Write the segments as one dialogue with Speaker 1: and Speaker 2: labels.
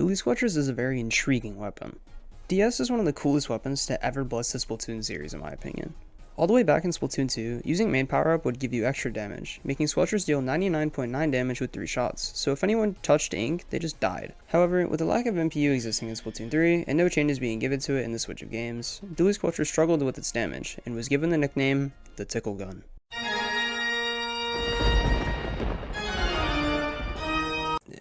Speaker 1: Dualie Squelchers is a very intriguing weapon. DS is one of the coolest weapons to ever bless the Splatoon series in my opinion. All the way back in Splatoon 2, using main power up would give you extra damage, making Squelchers deal 99.9 damage with 3 shots, so if anyone touched ink, they just died. However, with the lack of MPU existing in Splatoon 3, and no changes being given to it in the switch of games, Dualie Squelchers struggled with its damage, and was given the nickname, the Tickle Gun.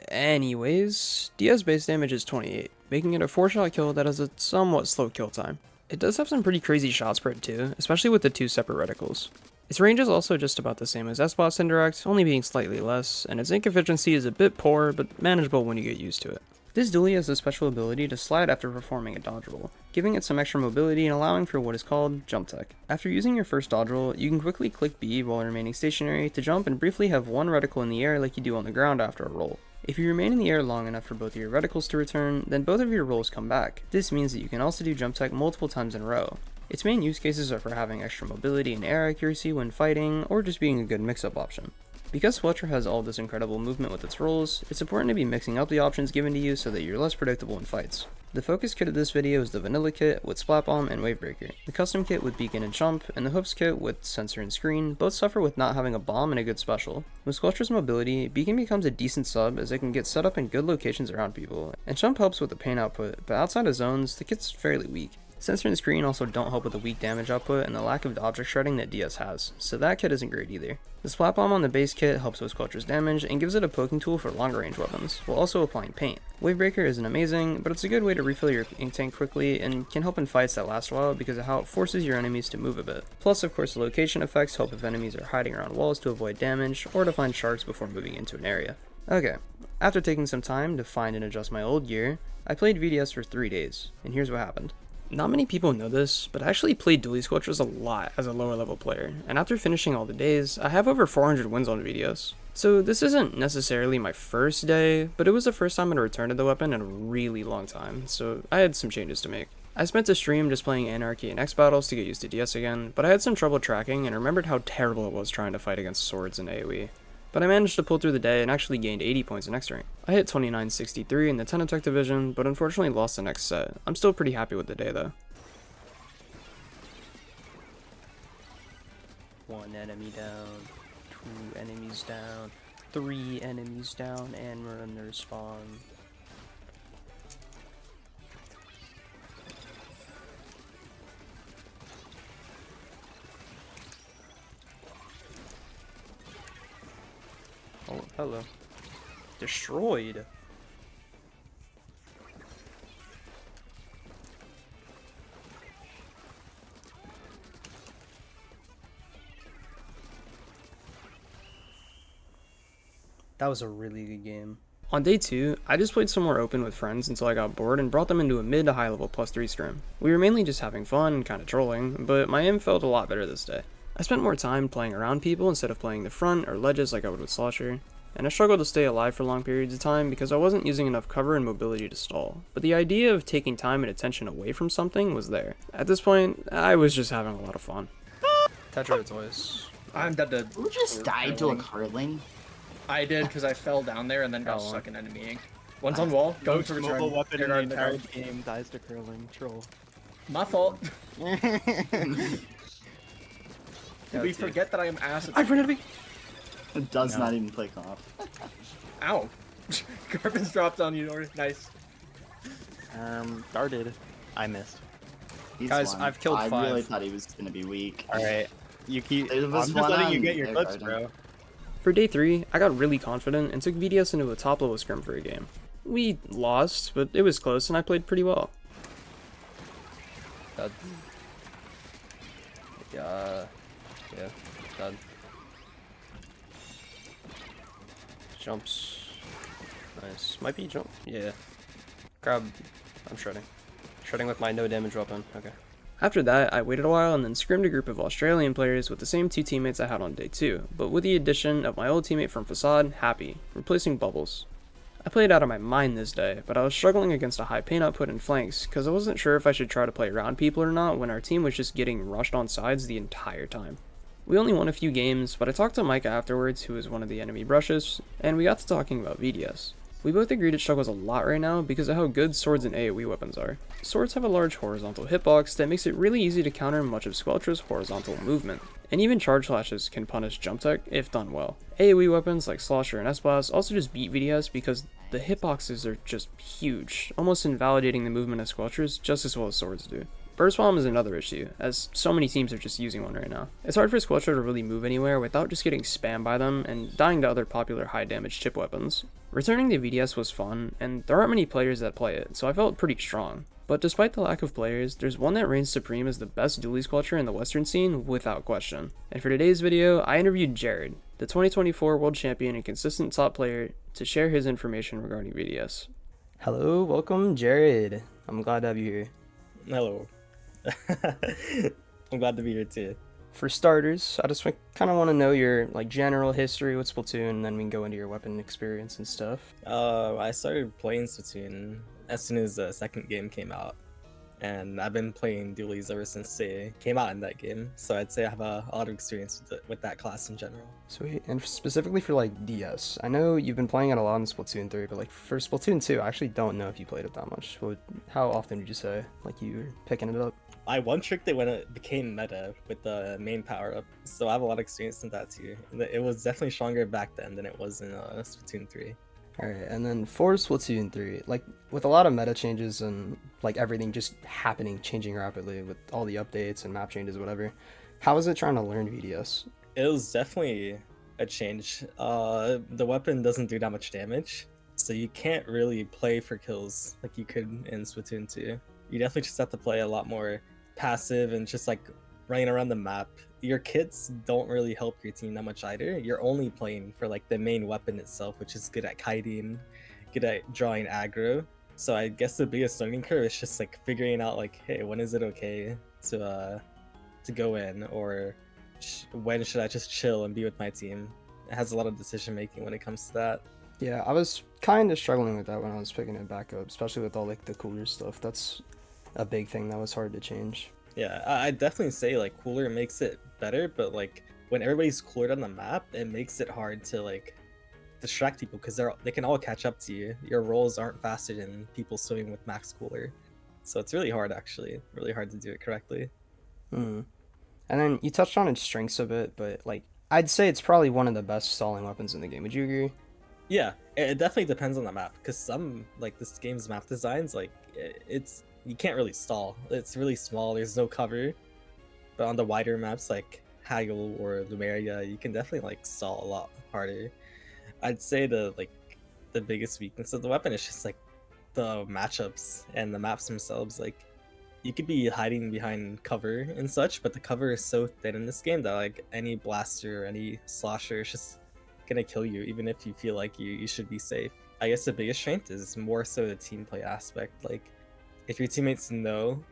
Speaker 1: Anyways, DS base damage is 28, making it a 4-shot kill that has a somewhat slow kill time. It does have some pretty crazy shot spread too, especially with the 2 separate reticles. Its range is also just about the same as S-Boss Indirect, only being slightly less, and its ink efficiency is a bit poor, but manageable when you get used to it. This dually has a special ability to slide after performing a dodge roll, giving it some extra mobility and allowing for what is called jump tech. After using your first dodge roll, you can quickly click B while remaining stationary to jump and briefly have one reticle in the air like you do on the ground after a roll. If you remain in the air long enough for both of your reticles to return, then both of your rolls come back. This means that you can also do jump tech multiple times in a row. Its main use cases are for having extra mobility and air accuracy when fighting, or just being a good mix-up option. Because Squelcher has all this incredible movement with its rolls, it's important to be mixing up the options given to you so that you're less predictable in fights. The focus kit of this video is the vanilla kit with Splat Bomb and Wavebreaker, the custom kit with Beacon and Jump, and the Hoofs kit with Sensor and Screen. Both suffer with not having a bomb and a good special. With Squelcher's mobility, Beacon becomes a decent sub as it can get set up in good locations around people, and Jump helps with the pain output, but outside of zones, the kit's fairly weak. Sensor and Screen also don't help with the weak damage output and the lack of object shredding that DS has, so that kit isn't great either. The Splat Bomb on the base kit helps with Squelcher's damage and gives it a poking tool for longer range weapons, while also applying paint. Wavebreaker isn't amazing, but it's a good way to refill your ink tank quickly and can help in fights that last a while because of how it forces your enemies to move a bit. Plus, of course, the location effects help if enemies are hiding around walls to avoid damage, or to find sharks before moving into an area. Okay, after taking some time to find and adjust my old gear, I played VDS for 3 days, and here's what happened. Not many people know this, but I actually played Dualie Squelchers a lot as a lower level player, and after finishing all the days, I have over 400 wins on VDS. So this isn't necessarily my first day, but it was the first time I'd returned to the weapon in a really long time, so I had some changes to make. I spent a stream just playing Anarchy and X Battles to get used to DS again, but I had some trouble tracking and remembered how terrible it was trying to fight against swords in AoE. But I managed to pull through the day and actually gained 80 points in X rank. I hit 2963 in the Tenta Tech division, but unfortunately lost the next set. I'm still pretty happy with the day though. One enemy down, 2 enemies down, 3 enemies down, and we're in their spawn. Oh, hello. Destroyed. That was a really good game. On day 2, I just played some more open with friends until I got bored and brought them into a mid to high level +3 scrim. We were mainly just having fun and kinda trolling, but my aim felt a lot better this day. I spent more time playing around people instead of playing the front or ledges like I would with Slosher, and I struggled to stay alive for long periods of time because I wasn't using enough cover and mobility to stall. But the idea of taking time and attention away from something was there. At this point, I was just having a lot of fun. Tetra toys.
Speaker 2: I'm dead to.
Speaker 3: Who just died to a curling?
Speaker 2: I did because I fell down there and then got stuck in enemy ink. One's on wall. Go to return.
Speaker 4: Mobile weapon in the entire game dies to curling. Troll.
Speaker 2: My fault. Did we forget that I am acid?
Speaker 1: I printed me.
Speaker 3: It does not even click off.
Speaker 2: Ow. Garbage dropped on you, Nori. Nice.
Speaker 4: Darted. I missed.
Speaker 1: Guys, I've killed 5.
Speaker 3: I really thought he was gonna be weak.
Speaker 4: Alright. You keep.
Speaker 3: There
Speaker 4: I'm
Speaker 3: was
Speaker 4: just
Speaker 3: one
Speaker 4: letting you
Speaker 3: on
Speaker 4: get your clips,
Speaker 3: Garden.
Speaker 4: bro.
Speaker 1: For day 3, I got really confident and took VDS into a top level scrim for a game. We lost, but it was close and I played pretty well. Dead. Yeah, dead. Jumps. Nice. Might be jump. Yeah. Grab. I'm shredding. Shredding with my no damage weapon. Okay. After that, I waited a while and then scrimmed a group of Australian players with the same 2 teammates I had on day 2, but with the addition of my old teammate from Facade, Happy, replacing Bubbles. I played out of my mind this day, but I was struggling against a high paint output and flanks, because I wasn't sure if I should try to play around people or not when our team was just getting rushed on sides the entire time. We only won a few games, but I talked to Micah afterwards, who was one of the enemy brushes, and we got to talking about VDS. We both agreed it struggles a lot right now because of how good swords and AoE weapons are. Swords have a large horizontal hitbox that makes it really easy to counter much of Squelcher's horizontal movement, and even charge flashes can punish jump tech if done well. AoE weapons like Slosher and S-Blast also just beat VDS because the hitboxes are just huge, almost invalidating the movement of Squelchers just as well as swords do. Burst Bomb is another issue, as so many teams are just using one right now. It's hard for Squelcher to really move anywhere without just getting spammed by them and dying to other popular high damage chip weapons. Returning to VDS was fun, and there aren't many players that play it, so I felt pretty strong. But despite the lack of players, there's one that reigns supreme as the best Dualie Squelcher in the Western scene without question. And for today's video, I interviewed Jared, the 2024 World Champion and consistent top player, to share his information regarding VDS. Hello, welcome Jared. I'm glad to have you here.
Speaker 5: Hello. I'm glad to be here too.
Speaker 1: For starters, I just kind of want to know your general history with Splatoon, and then we can go into your weapon experience and stuff.
Speaker 5: I started playing Splatoon as soon as the second game came out, and I've been playing dualies ever since they came out in that game. So I'd say I have a lot of experience with that class in general.
Speaker 1: Sweet. And specifically for DS, I know you've been playing it a lot in Splatoon 3, but for Splatoon 2, I actually don't know if you played it that much. How often would you say you were picking it up?
Speaker 5: I one-tricked it when it became meta with the main power-up, so I have a lot of experience in that too. It was definitely stronger back then than it was in Splatoon 3.
Speaker 1: Alright, and then for Splatoon 3, with a lot of meta changes and everything just changing rapidly with all the updates and map changes, whatever, how was it trying to learn VDS?
Speaker 5: It was definitely a change. The weapon doesn't do that much damage, so you can't really play for kills like you could in Splatoon 2. You definitely just have to play a lot more passive and just running around the map. Your kits don't really help your team that much either. You're only playing for the main weapon itself, which is good at kiting, good at drawing aggro. So I guess the biggest learning curve is just figuring out hey, when is it okay to go in, or when should I just chill and be with my team? It has a lot of decision making when it comes to that.
Speaker 1: Yeah, I was kind of struggling with that when I was picking it back up, especially with all the cooler stuff. That's a big thing that was hard to change.
Speaker 5: Yeah, I definitely say cooler makes it better, but when everybody's cooler on the map, it makes it hard to distract people because they can all catch up to you. Your rolls aren't faster than people swimming with max cooler, so it's really hard really hard to do it correctly.
Speaker 1: And then you touched on its strengths a bit, but I'd say it's probably one of the best stalling weapons in the game. Would you agree?
Speaker 5: Yeah, it definitely depends on the map because some this game's map designs it's you can't really stall. It's really small, there's no cover. But on the wider maps like Haggle or Lumeria, you can definitely stall a lot harder. I'd say the biggest weakness of the weapon is just the matchups and the maps themselves. You could be hiding behind cover and such, but the cover is so thin in this game that any blaster or any slosher is just gonna kill you even if you feel you should be safe. I guess the biggest strength is more so the team play aspect. If your teammates know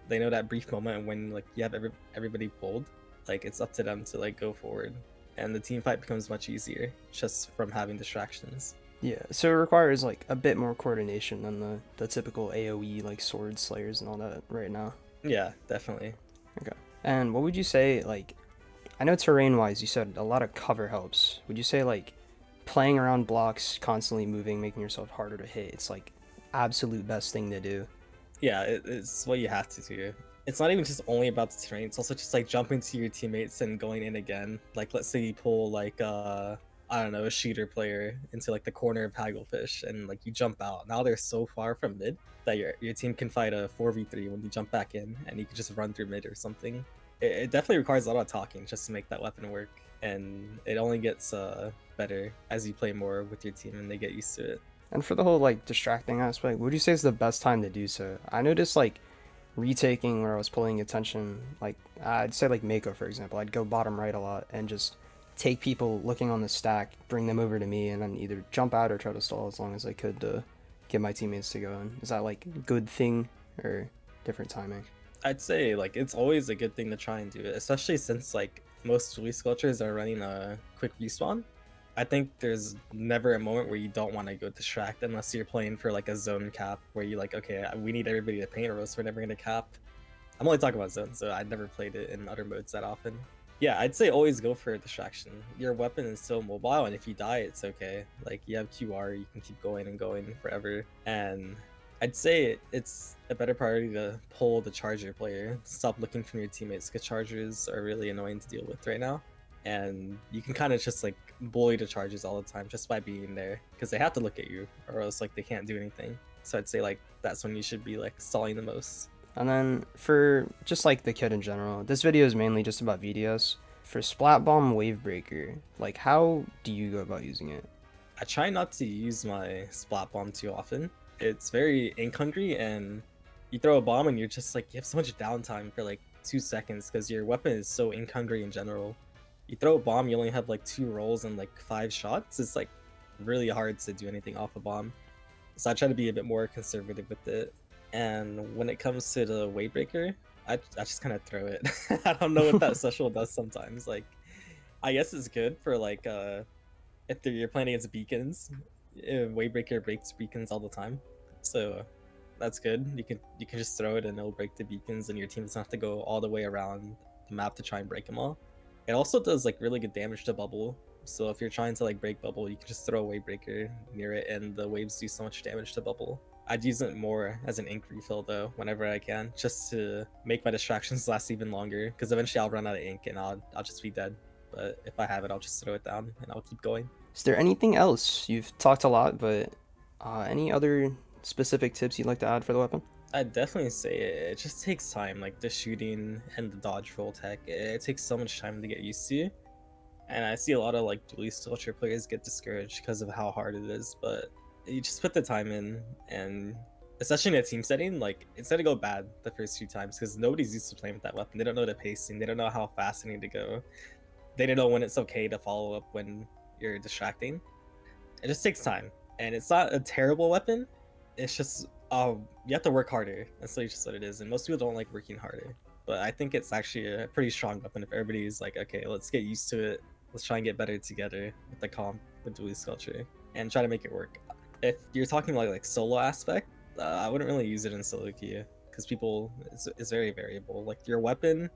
Speaker 5: that brief moment when you have everybody pulled, it's up to them to go forward, and the team fight becomes much easier just from having distractions.
Speaker 1: Yeah, so it requires a bit more coordination than the typical AoE sword slayers and all that right now.
Speaker 5: Yeah, definitely.
Speaker 1: Okay. And what would you say I know terrain wise you said a lot of cover helps. Would you say playing around blocks, constantly moving, making yourself harder to hit, it's absolute best thing to do?
Speaker 5: Yeah, it's what you have to do. It's not even just only about the terrain, it's also just jumping to your teammates and going in again. Let's say you pull I don't know, a shooter player into the corner of Hagglefish and you jump out. Now they're so far from mid that your team can fight a 4v3 when you jump back in, and you can just run through mid or something. It definitely requires a lot of talking just to make that weapon work, and it only gets better as you play more with your team and they get used to it.
Speaker 1: And for the whole distracting aspect, what would you say is the best time to do so? I noticed retaking where I was pulling attention, I'd say Mako for example, I'd go bottom right a lot and just take people looking on the stack, bring them over to me, and then either jump out or try to stall as long as I could to get my teammates to go in. Is that a good thing or different timing?
Speaker 5: I'd say it's always a good thing to try and do it, especially since most Dualie Squelchers are running a quick respawn. I think there's never a moment where you don't want to go distract unless you're playing for a zone cap where you okay, we need everybody to paint or else we're never going to cap. I'm only talking about zones, so I've never played it in other modes that often. Yeah, I'd say always go for a distraction. Your weapon is so mobile, and if you die, it's okay. Like, you have QR, you can keep going and going forever. And I'd say it's a better priority to pull the charger player. Stop looking from your teammates, because chargers are really annoying to deal with right now. And you can kind of just like bully the chargers all the time just by being there, because they have to look at you, or else like they can't do anything. So I'd say like that's when you should be like stalling the most.
Speaker 1: And then for just like the kit in general, this video is mainly just about VDS. For Splat Bomb Wavebreaker, like how do you go about using it?
Speaker 5: I try not to use my splat bomb too often. It's very ink hungry, and you throw a bomb and you're just like, you have so much downtime for like 2 seconds because your weapon is so ink hungry in general. You throw a bomb, you only have like 2 rolls and like 5 shots. It's like really hard to do anything off a bomb. So I try to be a bit more conservative with it. And when it comes to the Wavebreaker, I just kind of throw it. I don't know what that special does sometimes. Like, I guess it's good for like if you're playing against beacons. Wavebreaker breaks beacons all the time, so that's good. You can just throw it and it'll break the beacons, and your team doesn't have to go all the way around the map to try and break them all. It also does like really good damage to bubble. So if you're trying to like break bubble, you can just throw a Wavebreaker near it, and the waves do so much damage to bubble. I'd use it more as an ink refill though, whenever I can, just to make my distractions last even longer, because eventually I'll run out of ink and I'll just be dead. But if I have it, I'll just throw it down and I'll keep going.
Speaker 1: Is there anything else? You've talked a lot, but any other specific tips you'd like to add for the weapon?
Speaker 5: I'd definitely say it just takes time, like the shooting and the dodge roll tech. It takes so much time to get used to. And I see a lot of like Dualie Squelcher players get discouraged because of how hard it is, but you just put the time in, and especially in a team setting, like it's gonna go bad the first few times because nobody's used to playing with that weapon. They don't know the pacing, they don't know how fast they need to go. They don't know when it's okay to follow up when you're distracting. It just takes time, and it's not a terrible weapon. It's just you have to work harder. That's just what it is, and most people don't like working harder. But I think it's actually a pretty strong weapon if everybody's like, okay, let's get used to it. Let's try and get better together with the comp with Dualie Squelcher and try to make it work. If you're talking like solo aspect, I wouldn't really use it in solo queue because it's very variable. Like your weapon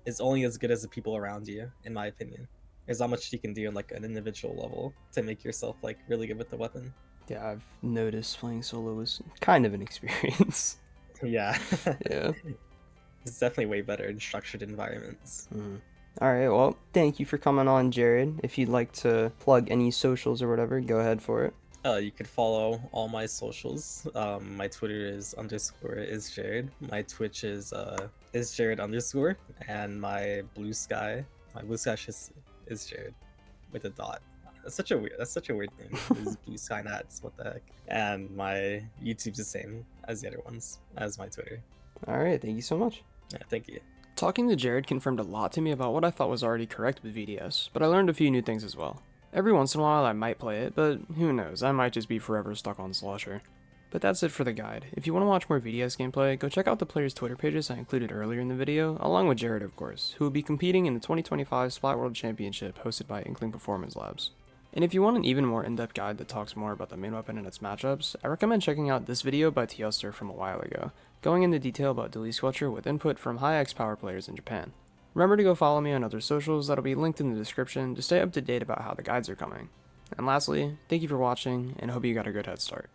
Speaker 5: is only as good as the people around you, in my opinion. There's not much you can do on like an individual level to make yourself like really good with the weapon.
Speaker 1: Yeah, I've noticed playing solo was kind of an experience.
Speaker 5: Yeah.
Speaker 1: Yeah.
Speaker 5: It's definitely way better in structured environments.
Speaker 1: All right, well, thank you for coming on, Jared. If you'd like to plug any socials or whatever, go ahead for it.
Speaker 5: You could follow all my socials. My Twitter is _isjared. My Twitch is _isjared_, and my blue sky is Jared with a dot. That's such a weird name. This blue sky nats. What the heck? And my YouTube's the same as the other ones as my Twitter.
Speaker 1: All right, thank you so much.
Speaker 5: Yeah, thank you.
Speaker 1: Talking to Jared confirmed a lot to me about what I thought was already correct with VDS, but I learned a few new things as well. Every once in a while I might play it, but who knows, I might just be forever stuck on Slasher. But that's it for the guide. If you want to watch more VDS gameplay, go check out the players' Twitter pages I included earlier in the video, along with Jared of course, who will be competing in the 2025 Splat World Championship hosted by Inkling Performance Labs. And if you want an even more in-depth guide that talks more about the main weapon and its matchups, I recommend checking out this video by Tioster from a while ago, going into detail about Dualie Squelcher with input from high X power players in Japan. Remember to go follow me on other socials that'll be linked in the description to stay up to date about how the guides are coming. And lastly, thank you for watching, and hope you got a good head start.